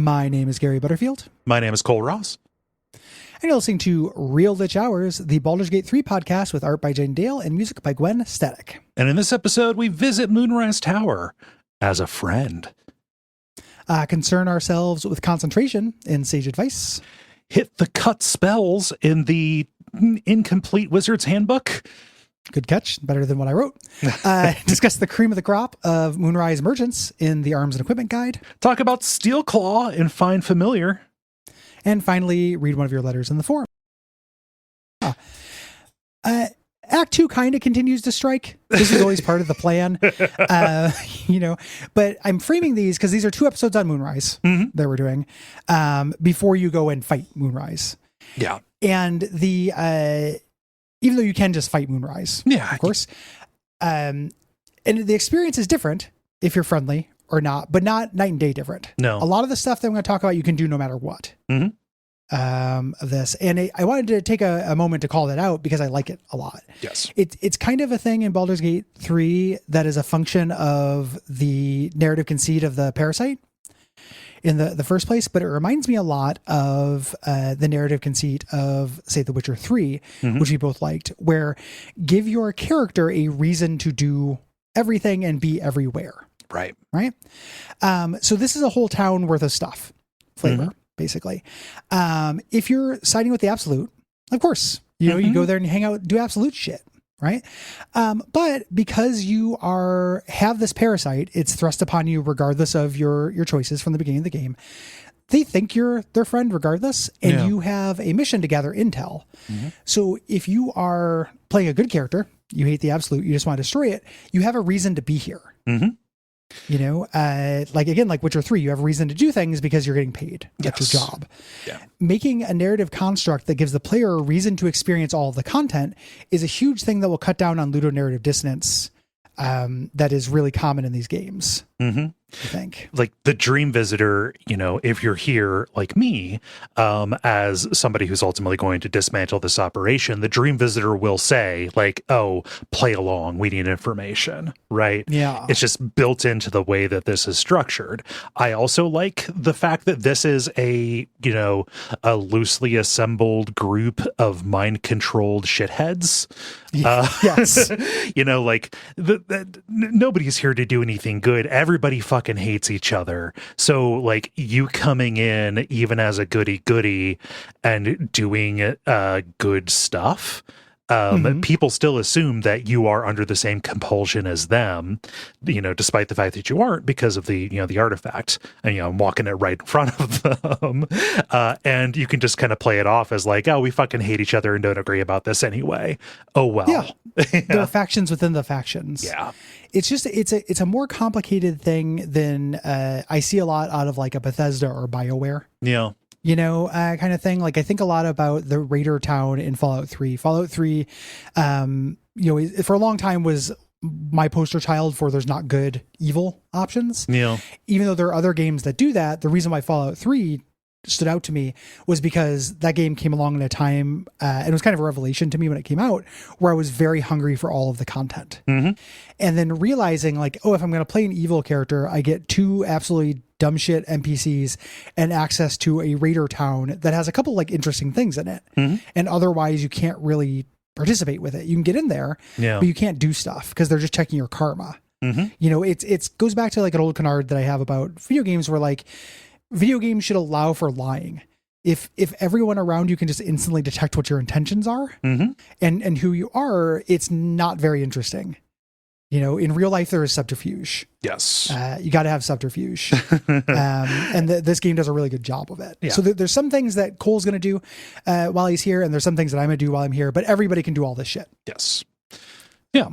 My name is Gary Butterfield. My name is Cole Ross. And you're listening to Real Lich Hours, the Baldur's Gate 3 podcast with art by Jane Dale and music by Gwen Static. And in this episode, we visit Moonrise Tower as a friend. Concern ourselves with concentration in Sage Advice. Hit the cut spells in the incomplete Wizard's Handbook. Good catch. Better than what I wrote. Discuss the cream of the crop of Moonrise merchants in the Arms and Equipment Guide. Talk about Steel Claw in Find Familiar. And finally, read one of your letters in the forum. Act 2 kind of continues to strike. This is always part of the plan, but I'm framing these because these are 2 episodes on Moonrise that we're doing before you go and fight Moonrise. Yeah. And even though you can just fight Moonrise, of course, and the experience is different if you're friendly or not, but not night and day different. No. A lot of the stuff that I'm going to talk about, you can do no matter what. Of this. And I wanted to take a moment to call that out because I like it a lot. Yes. It's kind of a thing in Baldur's Gate 3 that is a function of the narrative conceit of the parasite in the first place, but it reminds me a lot of the narrative conceit of, say, The Witcher 3, which we both liked, where give your character a reason to do everything and be everywhere. Right. So this is a whole town worth of stuff, flavor, basically. If you're siding with the Absolute, of course, you go there and you hang out, do Absolute shit, right? But because you have this parasite, it's thrust upon you regardless of your choices from the beginning of the game. They think you're their friend regardless, and you have a mission to gather intel. So if you are playing a good character, you hate the Absolute, you just want to destroy it, you have a reason to be here. Like Witcher 3, you have a reason to do things because you're getting paid. That's your job. Yeah. Making a narrative construct that gives the player a reason to experience all of the content is a huge thing that will cut down on ludonarrative dissonance that is really common in these games. I think. Like the Dream Visitor, if you're here like me, as somebody who's ultimately going to dismantle this operation, the Dream Visitor will say like, oh, play along. We need information, right? Yeah. It's just built into the way that this is structured. I also like the fact that this is a loosely assembled group of mind-controlled shitheads. Yes. Nobody's here to do anything good. Everybody fucking hates each other. So like you coming in even as a goody and doing good stuff, people still assume that you are under the same compulsion as them, despite the fact that you aren't because of the artifact, and I'm walking it right in front of them. And you can just kind of play it off as like, oh, we fucking hate each other and don't agree about this anyway. Oh, well. Yeah. There are factions within the factions. Yeah. It's just, it's a more complicated thing than I see a lot out of like a Bethesda or BioWare. Yeah. Kind of thing. Like I think a lot about the Raider town in Fallout 3. Fallout 3, for a long time was my poster child for there's not good evil options. Yeah. Even though there are other games that do that, the reason why Fallout 3 stood out to me was because that game came along in a time, and it was kind of a revelation to me when it came out, where I was very hungry for all of the content. And then realizing like, oh, if I'm going to play an evil character, I get 2 absolutely dumb shit NPCs and access to a raider town that has a couple like interesting things in it. And otherwise you can't really participate with it. You can get in there, but you can't do stuff because they're just checking your karma. It's goes back to like an old canard that I have about video games where like video games should allow for lying. If everyone around you can just instantly detect what your intentions are and who you are, it's not very interesting. In real life, there is subterfuge. Yes. You got to have subterfuge. And this game does a really good job of it. Yeah. So there's some things that Cole's going to do while he's here, and there's some things that I'm going to do while I'm here, but everybody can do all this shit. Yes. Yeah.